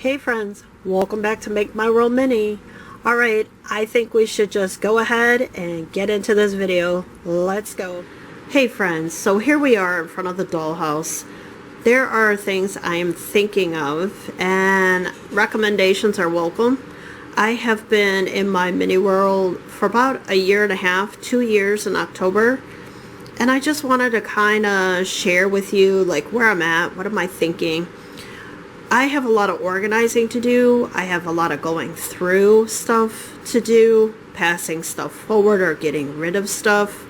Hey friends, welcome back to Make My World Mini. Alright, I think we should just go ahead and get into this video. Let's go. Hey friends, so here we are in front of the dollhouse. There are things I am thinking of and recommendations are welcome. I have been in my mini world for about a year and a half, 2 years in October. And I just wanted to kind of share with you like where I'm at, what am I thinking. I have a lot of organizing to do. I have a lot of going through stuff to do, passing stuff forward or getting rid of stuff.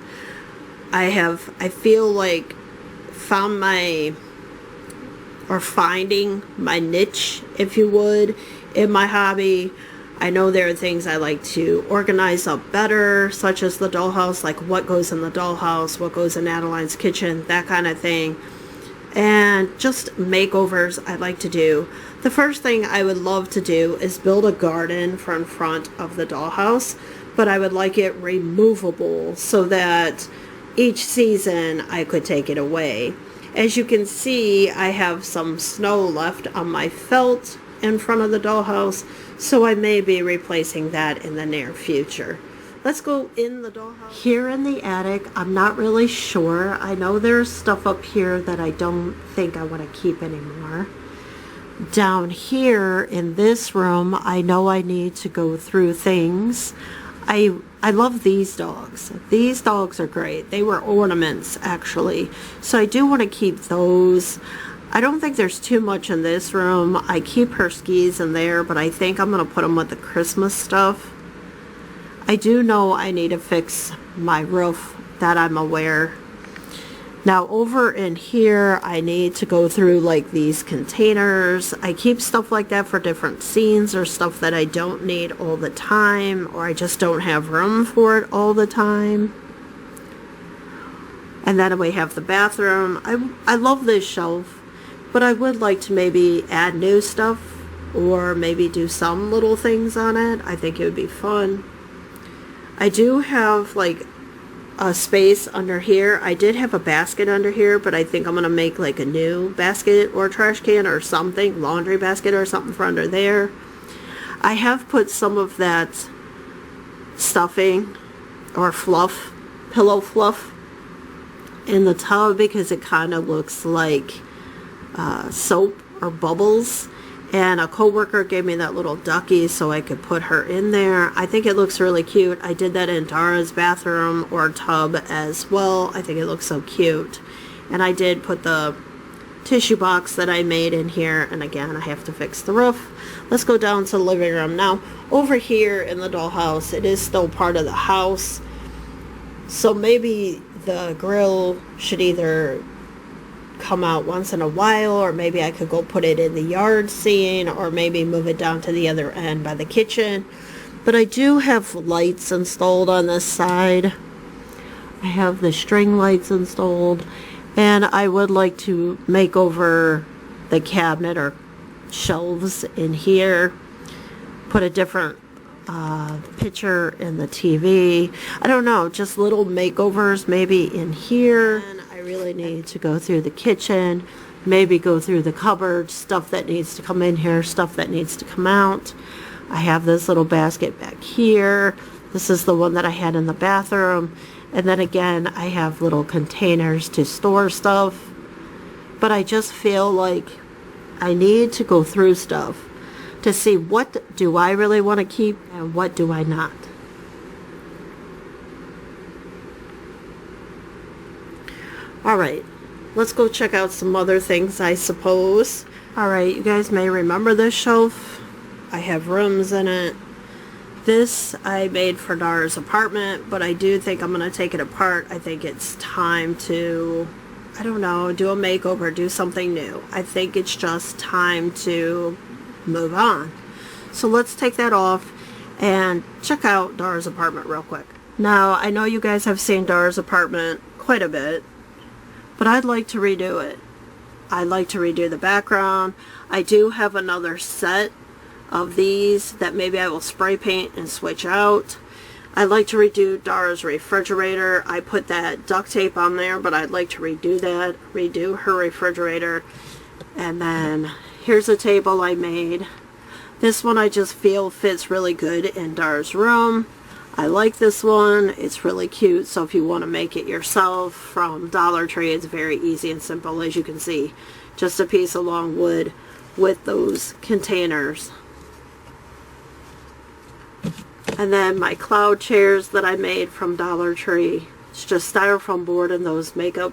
I feel like finding my niche, if you would, in my hobby. I know there are things I like to organize up better, such as the dollhouse, like what goes in the dollhouse, what goes in Adeline's kitchen, that kind of thing. And just makeovers I like to do. The first thing I would love to do is build a garden for in front of the dollhouse, but I would like it removable so that each season I could take it away. As you can see, I have some snow left on my felt in front of the dollhouse, so I may be replacing that in the near future. Let's go in the dollhouse. Here in the attic, I'm not really sure. I know there's stuff up here that I don't think I want to keep anymore. Down here in this room, I know I need to go through things. I love these dogs. These dogs are great. They were ornaments, actually. So I do want to keep those. I don't think there's too much in this room. I keep her skis in there, but I think I'm going to put them with the Christmas stuff. I do know I need to fix my roof, that I'm aware. Now over in here, I need to go through like these containers. I keep stuff like that for different scenes or stuff that I don't need all the time, or I just don't have room for it all the time. And then we have the bathroom. I love this shelf, but I would like to maybe add new stuff or maybe do some little things on it. I think it would be fun. I do have like a space under here. I did have a basket under here, but I think I'm going to make like a new basket or trash can or something, laundry basket or something for under there. I have put some of that stuffing or fluff, pillow fluff, in the tub because it kind of looks like soap or bubbles. And a coworker gave me that little ducky so I could put her in there. I think it looks really cute. I did that in Dara's bathroom or tub as well. I think it looks so cute. And I did put the tissue box that I made in here. And again, I have to fix the roof. Let's go down to the living room. Now, over here in the dollhouse, it is still part of the house. So maybe the grill should either come out once in a while, or maybe I could go put it in the yard scene, or maybe move it down to the other end by the kitchen. But I do have lights installed on this side. I have the string lights installed, and I would like to make over the cabinet or shelves in here, put a different picture in the TV. I don't know, just little makeovers maybe in here. And I really need to go through the kitchen, maybe go through the cupboard, stuff that needs to come in here, stuff that needs to come out. I have this little basket back here. This is the one that I had in the bathroom. And then again, I have little containers to store stuff. But I just feel like I need to go through stuff to see what do I really want to keep and what do I not. Alright, let's go check out some other things, I suppose. Alright, you guys may remember this shelf. I have rooms in it. This I made for Dara's apartment, but I do think I'm going to take it apart. I think it's time to, I don't know, do a makeover, do something new. I think it's just time to move on. So let's take that off and check out Dara's apartment real quick. Now, I know you guys have seen Dara's apartment quite a bit, but I'd like to redo it. I'd like to redo the background. I do have another set of these that maybe I will spray paint and switch out. I'd like to redo Dara's refrigerator. I put that duct tape on there, but I'd like to redo that, redo her refrigerator. And then here's a table I made. This one I just feel fits really good in Dara's room. I like this one. It's really cute, so if you want to make it yourself from Dollar Tree, it's very easy and simple, as you can see. Just a piece of long wood with those containers. And then my cloud chairs that I made from Dollar Tree. It's just styrofoam board and those makeup,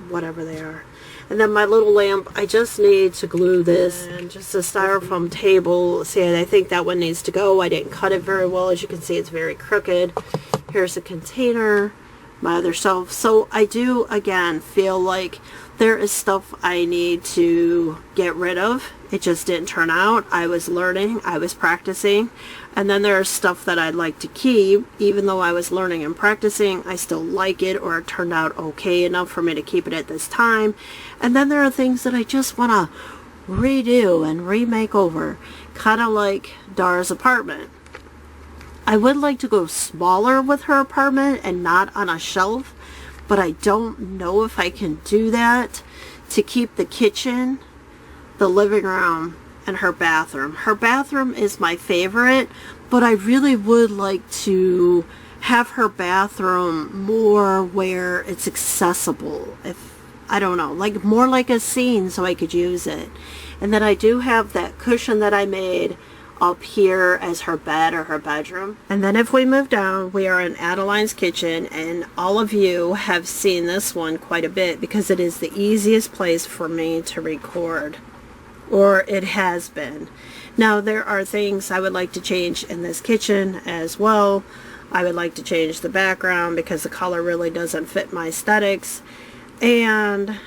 whatever they are. And then my little lamp, I just need to glue this, and just a styrofoam table. See, I think that one needs to go. I didn't cut it very well. As you can see, it's very crooked. Here's a container, my other shelf. So I do, again, feel like there is stuff I need to get rid of. It just didn't turn out. I was learning, I was practicing. And then there's stuff that I'd like to keep. Even though I was learning and practicing, I still like it, or it turned out okay enough for me to keep it at this time. And then there are things that I just want to redo and remake over. Kind of like Dara's apartment. I would like to go smaller with her apartment and not on a shelf, but I don't know if I can do that to keep the kitchen, the living room, and her bathroom. Her bathroom is my favorite, but I really would like to have her bathroom more where it's accessible. I don't know, like more like a scene so I could use it. And then I do have that cushion that I made up here as her bed or her bedroom. And then if we move down, we are in Adeline's kitchen, and all of you have seen this one quite a bit because it is the easiest place for me to record, or it has been. Now there are things I would like to change in this kitchen as well. I would like to change the background because the color really doesn't fit my aesthetics, and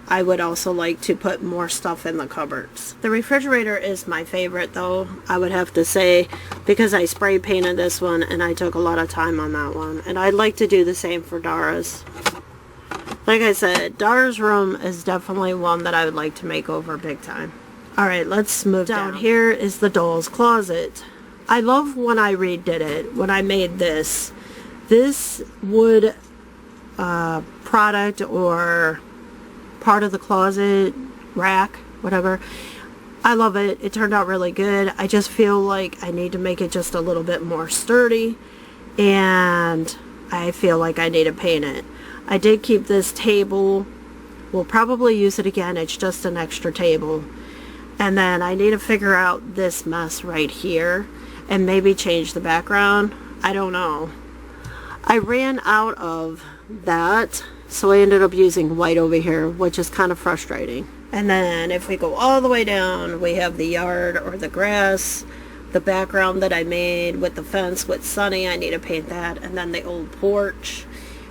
I would also like to put more stuff in the cupboards. The refrigerator is my favorite though, I would have to say, because I spray painted this one and I took a lot of time on that one. And I'd like to do the same for Dara's. Like I said, Dara's room is definitely one that I would like to make over big time. Alright, let's move down. Here is the doll's closet. I love when I redid it, when I made this. This wood product or part of the closet, rack, whatever. I love it. It turned out really good. I just feel like I need to make it just a little bit more sturdy, and I feel like I need to paint it. I did keep this table. We'll probably use it again. It's just an extra table. And then I need to figure out this mess right here and maybe change the background. I don't know. I ran out of that, so I ended up using white over here, which is kind of frustrating. And then if we go all the way down, we have the yard or the grass, the background that I made with the fence with Sunny. I need to paint that. And then the old porch.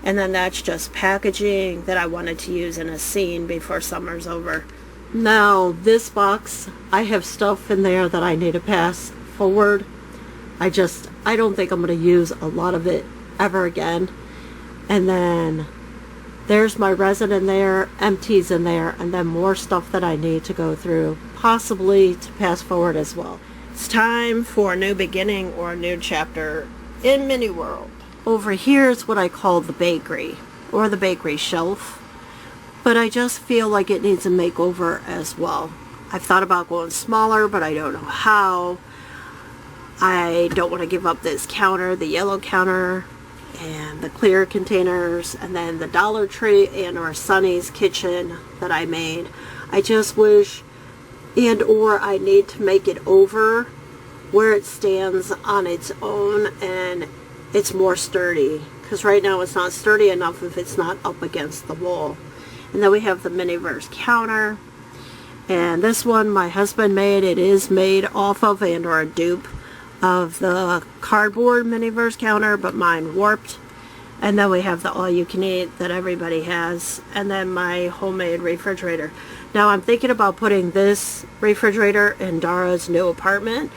And then that's just packaging that I wanted to use in a scene before summer's over. Now, this box, I have stuff in there that I need to pass forward. I don't think I'm going to use a lot of it ever again. And then there's my resin in there, empties in there, and then more stuff that I need to go through, possibly to pass forward as well. It's time for a new beginning or a new chapter in Mini World. Over here is what I call the bakery, or the bakery shelf, but I just feel like it needs a makeover as well. I've thought about going smaller, but I don't know how. I don't want to give up this counter, the yellow counter, and the clear containers, and then the Dollar Tree and or Sunny's kitchen that I made. I just wish, and or I need to make it over where it stands on its own and it's more sturdy, because right now it's not sturdy enough if it's not up against the wall. And then we have the Miniverse counter, and this one my husband made. It is made off of and or a dupe of the cardboard Miniverse counter, but mine warped. And then we have the all-you-can-eat that everybody has, and then my homemade refrigerator. Now I'm thinking about putting this refrigerator in Dara's new apartment,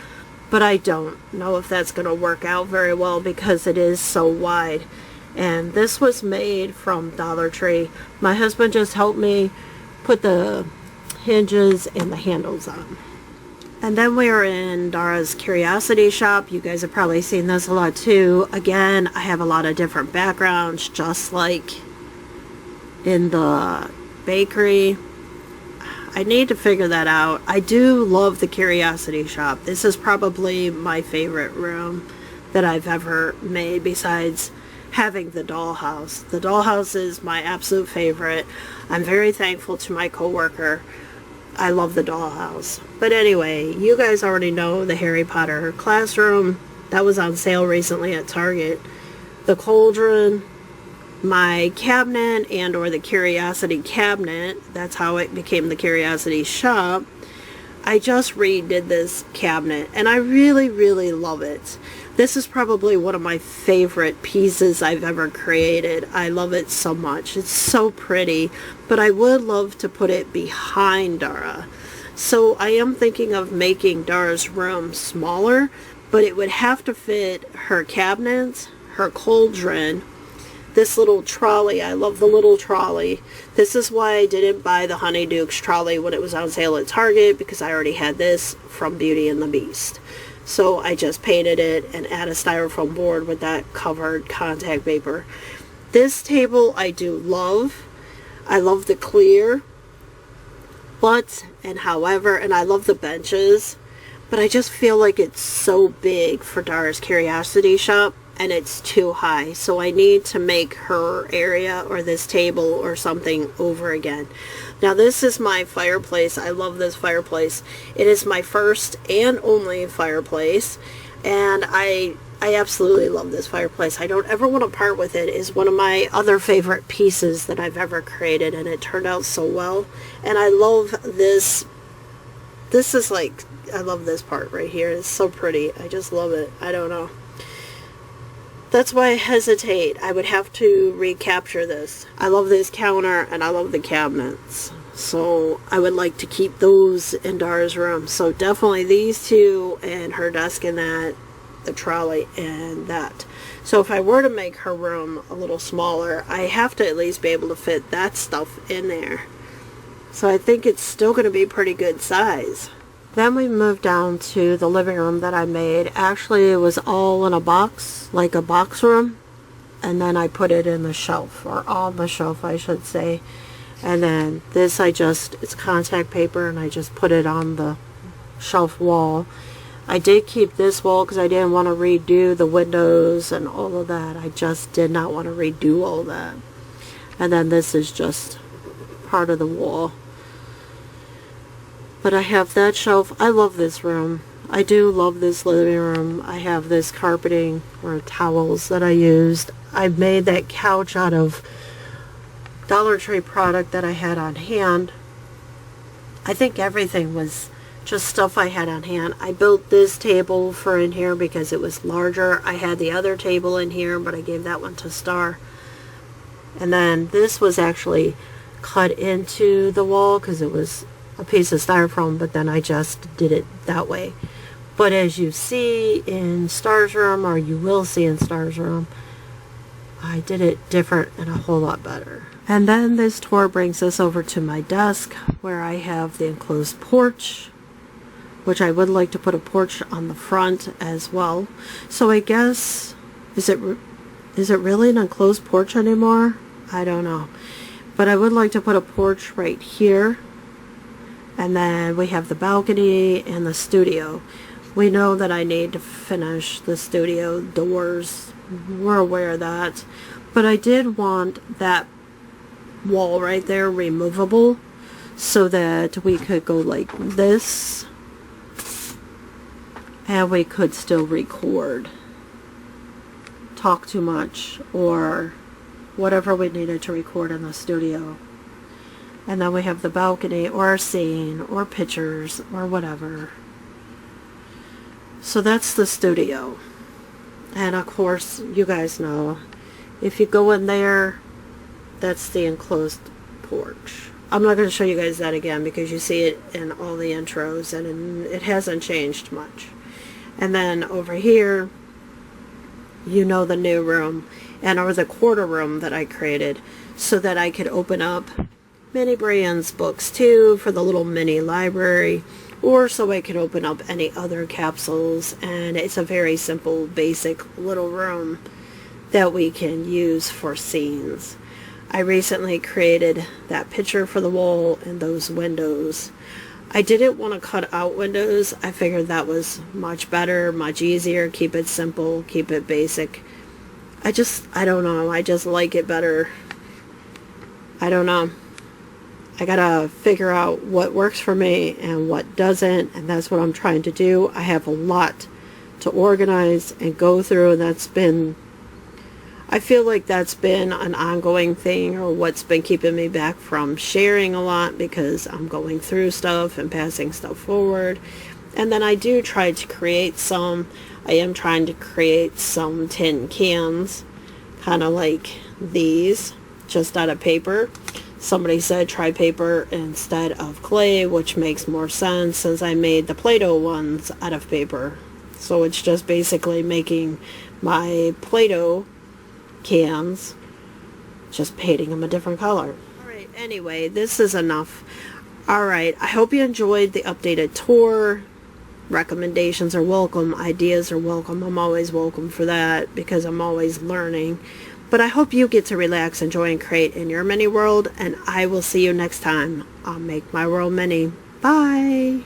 but I don't know if that's going to work out very well because it is so wide. And this was made from Dollar Tree. My husband just helped me put the hinges and the handles on. And then we are in Dara's Curiosity Shop. You guys have probably seen this a lot too. Again, I have a lot of different backgrounds, just like in the bakery. I need to figure that out. I do love the Curiosity Shop. This is probably my favorite room that I've ever made, besides having the dollhouse. The dollhouse is my absolute favorite. I'm very thankful to my coworker. I love the dollhouse. But anyway, you guys already know the Harry Potter classroom. That was on sale recently at Target. The cauldron, my cabinet and or the Curiosity cabinet. That's how it became the Curiosity Shop. I just redid this cabinet and I really, really love it. This is probably one of my favorite pieces I've ever created. I love it so much. It's so pretty, but I would love to put it behind Dara. So I am thinking of making Dara's room smaller, but it would have to fit her cabinets, her cauldron, this little trolley. I love the little trolley. This is why I didn't buy the Honeydukes trolley when it was on sale at Target, because I already had this from Beauty and the Beast. So I just painted it and add a styrofoam board with that covered contact paper. This table I do love. I love the clear, and I love the benches, but I just feel like it's so big for Dara's Curiosity Shop and it's too high. So I need to make her area or this table or something over again. Now this is my fireplace. I love this fireplace. It is my first and only fireplace, and I absolutely love this fireplace. I don't ever want to part with it. It's one of my other favorite pieces that I've ever created, and it turned out so well. And I love this. This is like, I love this part right here. It's so pretty. I just love it. I don't know. That's why I hesitate. I would have to recapture this. I love this counter and I love the cabinets. So I would like to keep those in Dara's room. So definitely these two and her desk and that, the trolley and that. So if I were to make her room a little smaller, I have to at least be able to fit that stuff in there. So I think it's still going to be pretty good size. Then we moved down to the living room that I made. Actually, it was all in a box, like a box room. And then I put it in the shelf, or on the shelf, I should say. And then this, it's contact paper, and I just put it on the shelf wall. I did keep this wall because I didn't want to redo the windows and all of that. I just did not want to redo all that. And then this is just part of the wall. But I have that shelf. I love this room. I do love this living room. I have this carpeting or towels that I used. I made that couch out of Dollar Tree product that I had on hand. I think everything was just stuff I had on hand. I built this table for in here because it was larger. I had the other table in here, but I gave that one to Star. And then this was actually cut into the wall because it was a piece of styrofoam, but then I just did it that way. But as you see in Star's room, or you will see in Star's room, I did it different and a whole lot better. And then this tour brings us over to my desk where I have the enclosed porch, which I would like to put a porch on the front as well. So I guess, is it really an enclosed porch anymore? I don't know. But I would like to put a porch right here. And then we have the balcony and the studio. We know that I need to finish the studio doors. We're aware of that. But I did want that wall right there removable so that we could go like this. And we could still record. Talk too much or whatever we needed to record in the studio. And then we have the balcony or a scene or pictures or whatever. So that's the studio. And of course, you guys know, if you go in there, that's the enclosed porch. I'm not going to show you guys that again because you see it in all the intros and it hasn't changed much. And then over here, you know, the new room and or the quarter room that I created so that I could open up Mini Brian's books too for the little mini library, or so I could open up any other capsules. And it's a very simple, basic little room that we can use for scenes. I recently created that picture for the wall and those windows. I didn't want to cut out windows. I figured that was much better, much easier, keep it simple, keep it basic. I don't know, I just like it better. I don't know. I gotta figure out what works for me and what doesn't, and that's what I'm trying to do. I have a lot to organize and go through, and I feel like that's been an ongoing thing, or what's been keeping me back from sharing a lot, because I'm going through stuff and passing stuff forward. And then I do try to create I am trying to create some tin cans, kind of like these, just out of paper. Somebody said try paper instead of clay, which makes more sense since I made the Play-Doh ones out of paper. So it's just basically making my Play-Doh cans, just painting them a different color. Alright, anyway, this is enough. Alright, I hope you enjoyed the updated tour. Recommendations are welcome, ideas are welcome. I'm always welcome for that, because I'm always learning. But I hope you get to relax, enjoy, and create in your mini world, and I will see you next time on Make My World Mini. Bye!